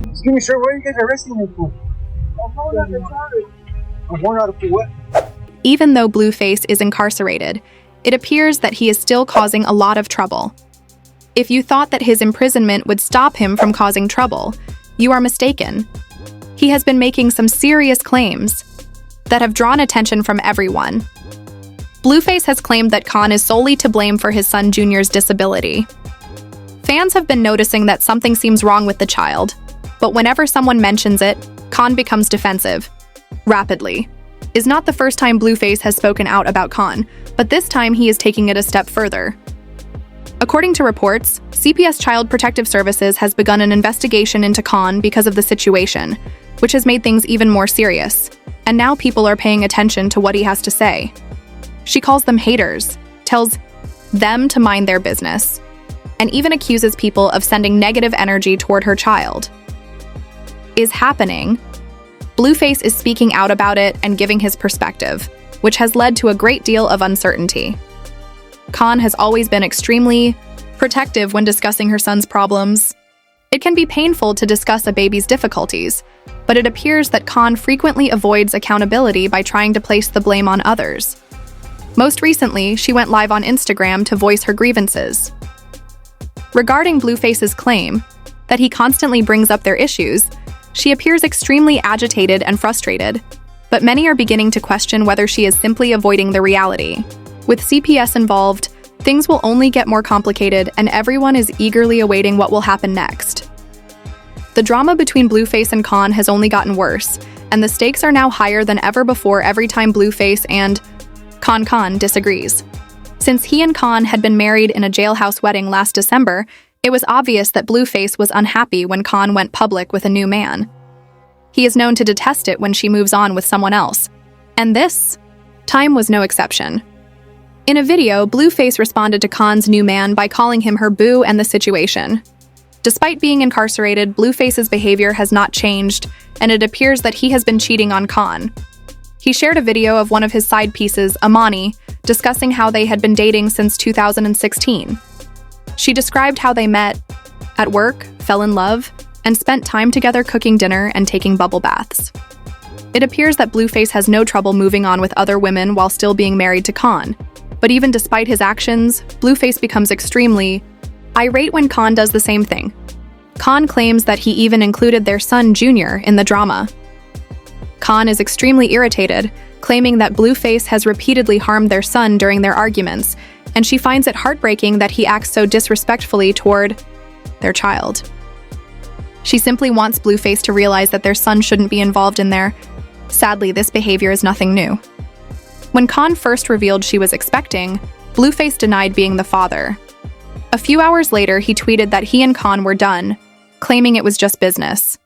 Excuse me, sir, what are you guys arresting me for? I'm warrant out for what? Even though Blueface is incarcerated, it appears that he is still causing a lot of trouble. If you thought that his imprisonment would stop him from causing trouble, you are mistaken. He has been making some serious claims that have drawn attention from everyone. Blueface has claimed that Con is solely to blame for his son Junior's disability. Fans have been noticing that something seems wrong with the child, but whenever someone mentions it, Con becomes defensive. Rapidly. Is not the first time Blueface has spoken out about Con, but this time he is taking it a step further. According to reports, CPS Child Protective Services has begun an investigation into Con because of the situation, which has made things even more serious, and now people are paying attention to what he has to say. She calls them haters, tells them to mind their business, and even accuses people of sending negative energy toward her child. Is happening. Blueface is speaking out about it and giving his perspective, which has led to a great deal of uncertainty. Con has always been extremely protective when discussing her son's problems. It can be painful to discuss a baby's difficulties, but it appears that Con frequently avoids accountability by trying to place the blame on others. Most recently, she went live on Instagram to voice her grievances. Regarding Blueface's claim that he constantly brings up their issues, she appears extremely agitated and frustrated, but many are beginning to question whether she is simply avoiding the reality. With CPS involved, things will only get more complicated and everyone is eagerly awaiting what will happen next. The drama between Blueface and Con has only gotten worse, and the stakes are now higher than ever before every time Blueface and Con disagrees. Since he and Con had been married in a jailhouse wedding last December, it was obvious that Blueface was unhappy when Con went public with a new man. He is known to detest it when she moves on with someone else, and this time was no exception. In a video, Blueface responded to Con's new man by calling him her boo and the situation. Despite being incarcerated, Blueface's behavior has not changed, and it appears that he has been cheating on Con. He shared a video of one of his side pieces, Amani, discussing how they had been dating since 2016. She described how they met at work, fell in love, and spent time together cooking dinner and taking bubble baths. It appears that Blueface has no trouble moving on with other women while still being married to Con. But even despite his actions, Blueface becomes extremely irate when Con does the same thing. Con claims that he even included their son Junior in the drama. Con is extremely irritated, claiming that Blueface has repeatedly harmed their son during their arguments, and she finds it heartbreaking that he acts so disrespectfully toward their child. She simply wants Blueface to realize that their son shouldn't be involved in their. Sadly, this behavior is nothing new. When Con first revealed she was expecting, Blueface denied being the father. A few hours later, he tweeted that he and Con were done, claiming it was just business.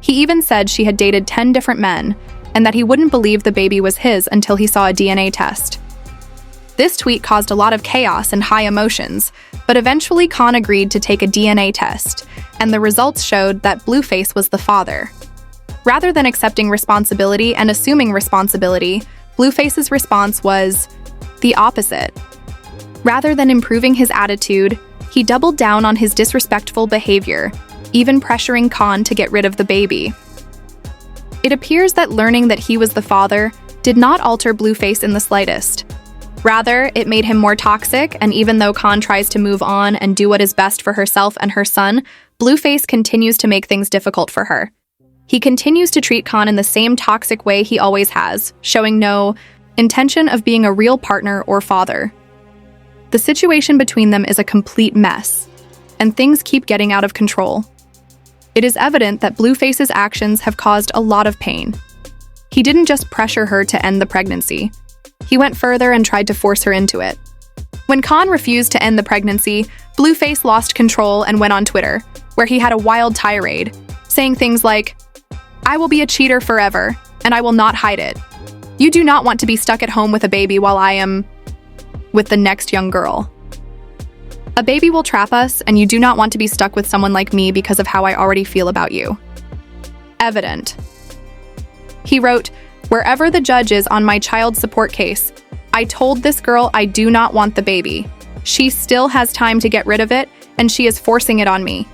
He even said she had dated 10 different men, and that he wouldn't believe the baby was his until he saw a DNA test. This tweet caused a lot of chaos and high emotions, but eventually Con agreed to take a DNA test, and the results showed that Blueface was the father. Rather than accepting responsibility and assuming responsibility, Blueface's response was the opposite. Rather than improving his attitude, he doubled down on his disrespectful behavior, even pressuring Con to get rid of the baby. It appears that learning that he was the father did not alter Blueface in the slightest. Rather, it made him more toxic, and even though Con tries to move on and do what is best for herself and her son, Blueface continues to make things difficult for her. He continues to treat Con in the same toxic way he always has, showing no intention of being a real partner or father. The situation between them is a complete mess, and things keep getting out of control. It is evident that Blueface's actions have caused a lot of pain. He didn't just pressure her to end the pregnancy. He went further and tried to force her into it. When Con refused to end the pregnancy, Blueface lost control and went on Twitter, where he had a wild tirade, saying things like, "I will be a cheater forever, and I will not hide it. You do not want to be stuck at home with a baby while I am with the next young girl. A baby will trap us, and you do not want to be stuck with someone like me because of how I already feel about you." Evident. He wrote, "Wherever the judge is on my child support case, I told this girl I do not want the baby. She still has time to get rid of it, and she is forcing it on me.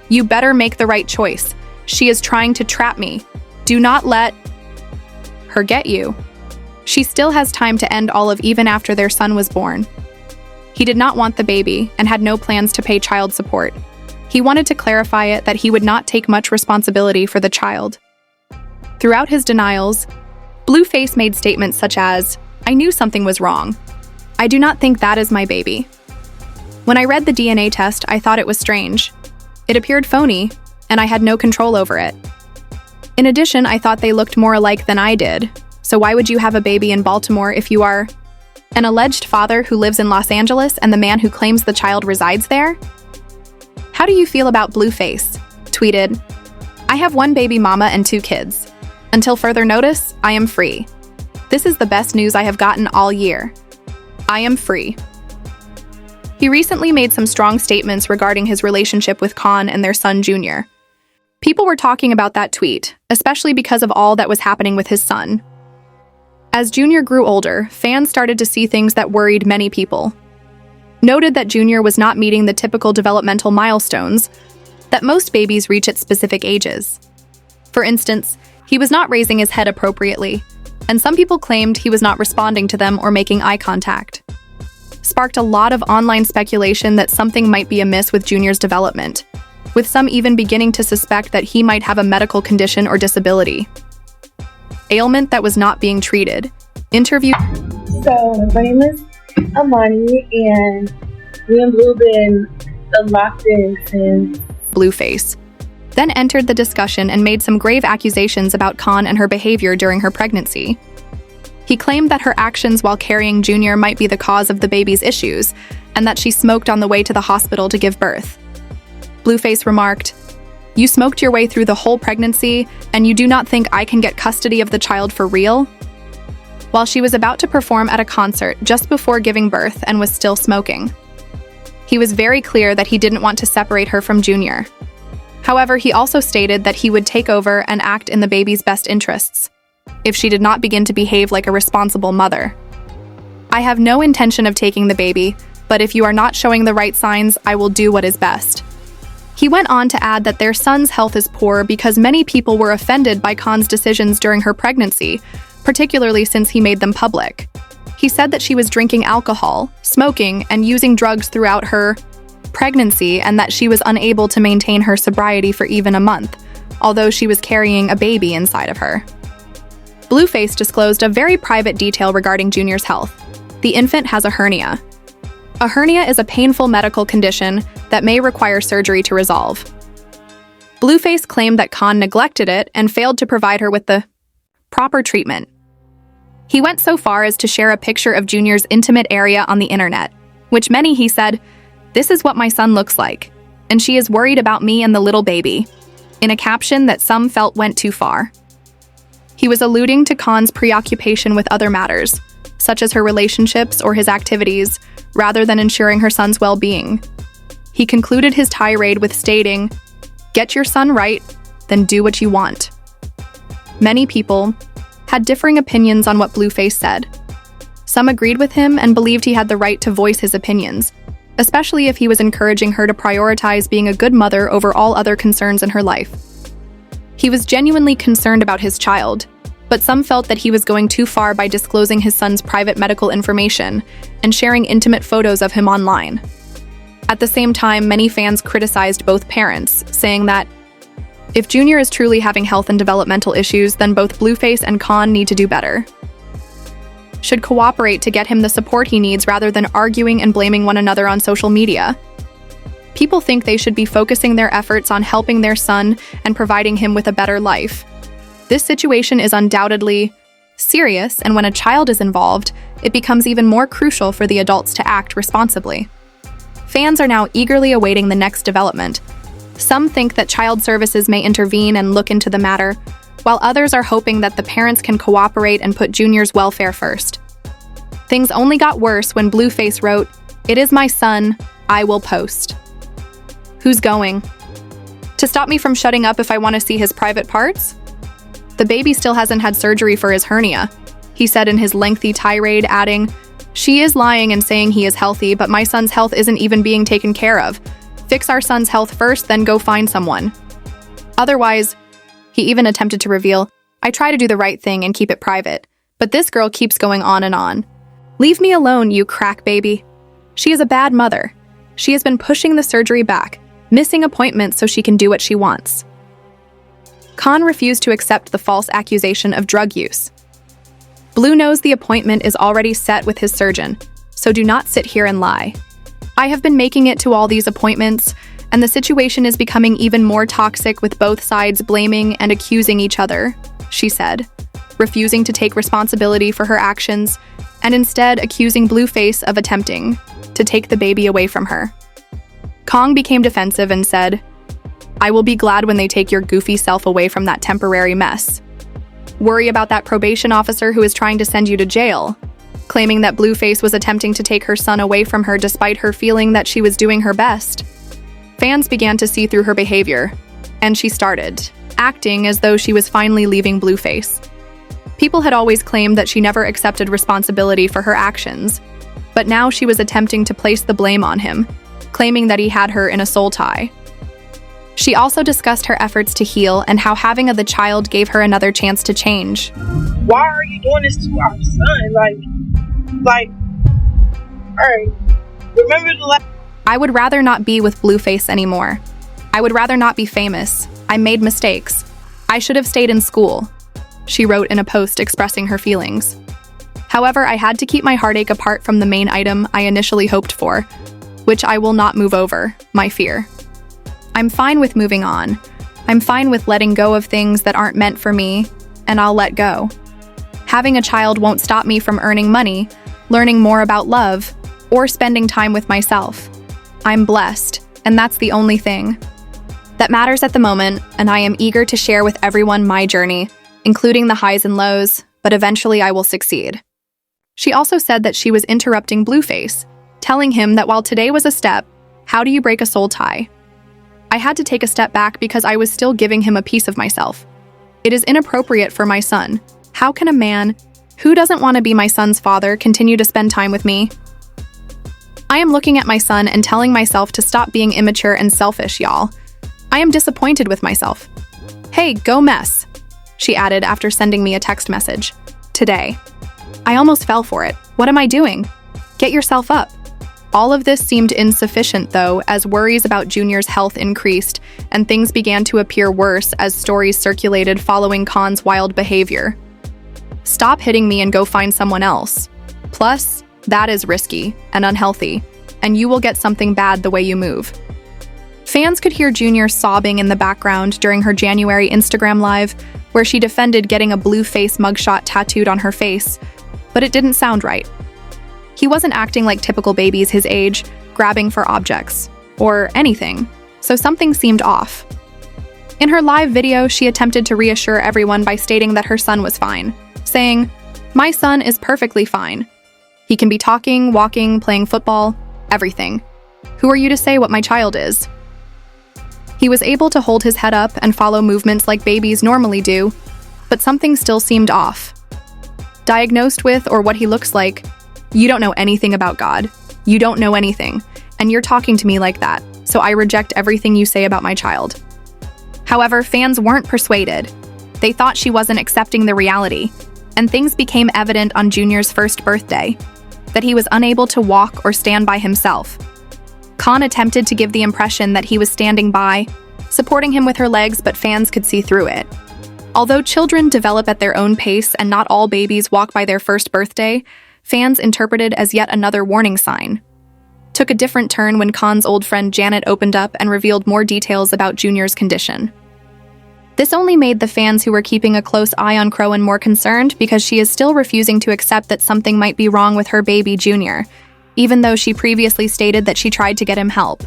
You better make the right choice. She is trying to trap me. Do not let her get you. She still has time to end all of even after their son was born. He did not want the baby and had no plans to pay child support. He wanted to clarify it that he would not take much responsibility for the child. Throughout his denials, Blueface made statements such as, "I knew something was wrong. I do not think that is my baby. When I read the DNA test, I thought it was strange. It appeared phony, and I had no control over it. In addition, I thought they looked more alike than I did. So why would you have a baby in Baltimore if you are an alleged father who lives in Los Angeles and the man who claims the child resides there? How do you feel about Blueface?" Tweeted, "I have one baby mama and 2 kids. Until further notice, I am free. This is the best news I have gotten all year. I am free." He recently made some strong statements regarding his relationship with Con and their son Junior. People were talking about that tweet, especially because of all that was happening with his son. As Junior grew older, fans started to see things that worried many people. Noted that Junior was not meeting the typical developmental milestones that most babies reach at specific ages. For instance, he was not raising his head appropriately, and some people claimed he was not responding to them or making eye contact. Sparked a lot of online speculation that something might be amiss with Junior's development, with some even beginning to suspect that he might have a medical condition or disability. Ailment that was not being treated. Interview. So, my name is Amani, and me and Blue been locked in since Blueface then entered the discussion and made some grave accusations about Con and her behavior during her pregnancy. He claimed that her actions while carrying Junior might be the cause of the baby's issues, and that she smoked on the way to the hospital to give birth. Blueface remarked, "You smoked your way through the whole pregnancy, and you do not think I can get custody of the child for real?" While she was about to perform at a concert just before giving birth and was still smoking. He was very clear that he didn't want to separate her from Junior. However, he also stated that he would take over and act in the baby's best interests if she did not begin to behave like a responsible mother. "I have no intention of taking the baby, but if you are not showing the right signs, I will do what is best." He went on to add that their son's health is poor because many people were offended by Con's decisions during her pregnancy, particularly since he made them public. He said that she was drinking alcohol, smoking, and using drugs throughout her pregnancy, and that she was unable to maintain her sobriety for even a month, although she was carrying a baby inside of her. Blueface disclosed a very private detail regarding Junior's health. The infant has a hernia. A hernia is a painful medical condition that may require surgery to resolve. Blueface claimed that Con neglected it and failed to provide her with the proper treatment. He went so far as to share a picture of Junior's intimate area on the internet, which many, he said, "This is what my son looks like, and she is worried about me and the little baby," in a caption that some felt went too far. He was alluding to Con's preoccupation with other matters, such as her relationships or his activities, rather than ensuring her son's well-being. He concluded his tirade with stating, "Get your son right, then do what you want." Many people had differing opinions on what Blueface said. Some agreed with him and believed he had the right to voice his opinions, especially if he was encouraging her to prioritize being a good mother over all other concerns in her life. He was genuinely concerned about his child, but some felt that he was going too far by disclosing his son's private medical information and sharing intimate photos of him online. At the same time, many fans criticized both parents, saying that if Junior is truly having health and developmental issues, then both Blueface and Con need to do better. Should cooperate to get him the support he needs rather than arguing and blaming one another on social media. People think they should be focusing their efforts on helping their son and providing him with a better life. This situation is undoubtedly serious, and when a child is involved, it becomes even more crucial for the adults to act responsibly. Fans are now eagerly awaiting the next development. Some think that child services may intervene and look into the matter, while others are hoping that the parents can cooperate and put Junior's welfare first. Things only got worse when Blueface wrote, "It is my son, I will post. Who's going to stop me from shutting up if I want to see his private parts? The baby still hasn't had surgery for his hernia," he said in his lengthy tirade, adding, "She is lying and saying he is healthy, but my son's health isn't even being taken care of. Fix our son's health first, then go find someone. Otherwise, he even attempted to reveal, I try to do the right thing and keep it private, but this girl keeps going on and on. Leave me alone, you crack baby. She is a bad mother. She has been pushing the surgery back, missing appointments so she can do what she wants. Khan refused to accept the false accusation of drug use. Blue knows the appointment is already set with his surgeon, so do not sit here and lie. I have been making it to all these appointments, and the situation is becoming even more toxic with both sides blaming and accusing each other, she said, refusing to take responsibility for her actions and instead accusing Blueface of attempting to take the baby away from her. Kong became defensive and said, I will be glad when they take your goofy self away from that temporary mess. Worry about that probation officer who is trying to send you to jail, claiming that Blueface was attempting to take her son away from her despite her feeling that she was doing her best. Fans began to see through her behavior, and she started acting as though she was finally leaving Blueface. People had always claimed that she never accepted responsibility for her actions, but now she was attempting to place the blame on him, claiming that he had her in a soul tie. She also discussed her efforts to heal and how having the child gave her another chance to change. Why are you doing this to our son? Alright, remember the last... I would rather not be with Blueface anymore. I would rather not be famous. I made mistakes. I should have stayed in school, she wrote in a post expressing her feelings. However, I had to keep my heartache apart from the main item I initially hoped for, which I will not move over, my fear. I'm fine with moving on. I'm fine with letting go of things that aren't meant for me, and I'll let go. Having a child won't stop me from earning money, learning more about love, or spending time with myself. I'm blessed, and that's the only thing that matters at the moment, and I am eager to share with everyone my journey, including the highs and lows, but eventually I will succeed. She also said that she was interrupting Blueface, telling him that while today was a step, how do you break a soul tie? I had to take a step back because I was still giving him a piece of myself. It is inappropriate for my son. How can a man who doesn't want to be my son's father continue to spend time with me? I am looking at my son and telling myself to stop being immature and selfish, y'all. I am disappointed with myself. Hey, go mess, she added after sending me a text message. Today. I almost fell for it. What am I doing? Get yourself up. All of this seemed insufficient, though, as worries about Junior's health increased, and things began to appear worse as stories circulated following Khan's wild behavior. Stop hitting me and go find someone else. Plus, that is risky and unhealthy, and you will get something bad the way you move. Fans could hear Junior sobbing in the background during her January Instagram Live, where she defended getting a Blueface mugshot tattooed on her face, but it didn't sound right. He wasn't acting like typical babies his age, grabbing for objects, or anything, so something seemed off. In her live video, she attempted to reassure everyone by stating that her son was fine, saying, "My son is perfectly fine. He can be talking, walking, playing football, everything. Who are you to say what my child is?" He was able to hold his head up and follow movements like babies normally do, but something still seemed off. Diagnosed with, or what he looks like, you don't know anything about God. You don't know anything, and you're talking to me like that, so I reject everything you say about my child. However, fans weren't persuaded. They thought she wasn't accepting the reality, and things became evident on Junior's first birthday, that he was unable to walk or stand by himself. Khan attempted to give the impression that he was standing by, supporting him with her legs, but fans could see through it. Although children develop at their own pace and not all babies walk by their first birthday, fans interpreted as yet another warning sign. Took a different turn when Khan's old friend Janet opened up and revealed more details about Junior's condition. This only made the fans who were keeping a close eye on Chrisean more concerned because she is still refusing to accept that something might be wrong with her baby Junior, even though she previously stated that she tried to get him help.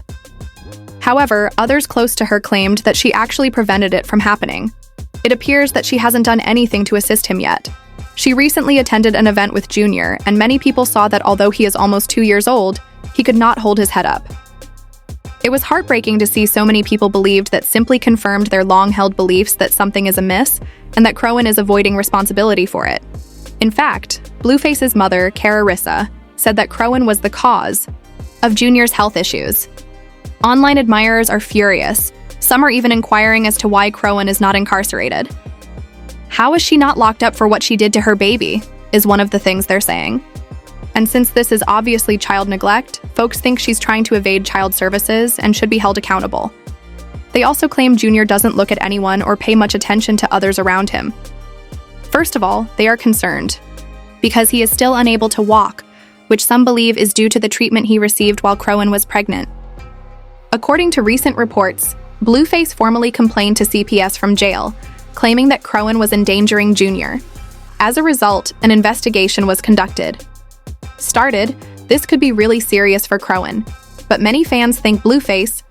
However, others close to her claimed that she actually prevented it from happening. It appears that she hasn't done anything to assist him yet. She recently attended an event with Junior, and many people saw that although he is almost 2 years old, he could not hold his head up. It was heartbreaking to see so many people believed that simply confirmed their long-held beliefs that something is amiss and that Chrisean is avoiding responsibility for it. In fact, Blueface's mother, Chrisean, said that Chrisean was the cause of Junior's health issues. Online admirers are furious. Some are even inquiring as to why Chrisean is not incarcerated. How is she not locked up for what she did to her baby, is one of the things they're saying. And since this is obviously child neglect, folks think she's trying to evade child services and should be held accountable. They also claim Junior doesn't look at anyone or pay much attention to others around him. First of all, they are concerned because he is still unable to walk, which some believe is due to the treatment he received while Chrisean was pregnant. According to recent reports, Blueface formally complained to CPS from jail, claiming that Chrisean was endangering Junior. As a result, an investigation was conducted. This could be really serious for Chrisean, but many fans think Blueface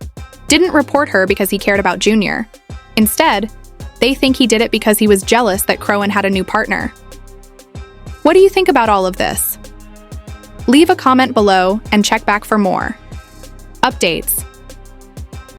didn't report her because he cared about Junior. Instead, they think he did it because he was jealous that Chrisean had a new partner. What do you think about all of this? Leave a comment below and check back for more updates.